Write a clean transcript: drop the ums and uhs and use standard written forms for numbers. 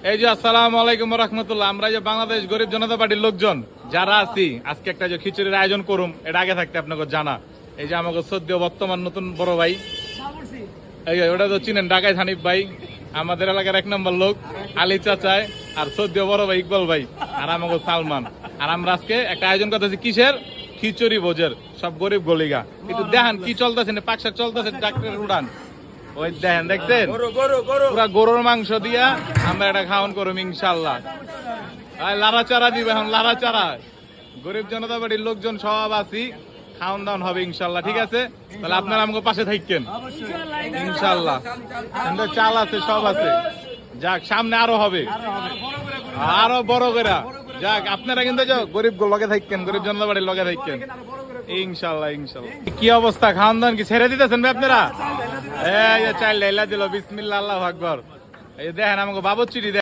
এই যে আসসালামু আলাইকুম রাহমাতুল্লাহ। আমরা যে বাংলাদেশ গরিব জনতা পার্টির লোকজন যারা আছি, আজকে একটা যে খিচুড়ির আয়োজন করুম, এটা আগে থাকতে আপনাকে জানা। এই যে আমাকে সদ্য বর্তমান নতুন বড় ভাই, এই যে ওটা তো চিনেন, ঢাকায় হানিফ ভাই, আমাদের এলাকার 1 নম্বর লোক আলী চাচায়, আর সদ্য বড় ভাই ইকবাল ভাই, আর আমাকে সালমান। আর আমরা আজকে একটা আয়োজন করতেছি কিসের? খিচুড়ি ভোজের, সব গরিব গলিগা। একটু দেখেন কি চলতেছে, পাক শাক চলতেছে, ডাক্তারের উড়ান। ওই দেখেন, দেখছেন পুরা গরুর মাংস দিয়া আমরা এটা খাওয়ান করুম ইনশাল্লাহ। লাড়া চারা দিবে এখন, লাড়া চারা। গরিব জনতা পার্টির লোকজন সব আছি, খাওয়ান দাওয়ান হবে ইনশাল্লাহ। ঠিক আছে, তাহলে আপনারা আমাকে পাশে থাকেন ইনশাল্লাহ। চাল আছে, সব আছে। যাক, সামনে আরো হবে, আরো বড় করে। যাক, আপনারা কিন্তু গরিব লগে থাকেন, গরিব জনতা পার্টির লগে থাকেন ইনশাল্লাহ ইনশাল্লাহ। কি অবস্থা, খাওয়ান দাওয়ান কি ছেড়ে দিতেছেন ভাই আপনারা? এই চাইল দিল, বিসমিল্লাহ, আল্লাহু আকবার। এই দেখেন আমাকে বাবুর্চিটি।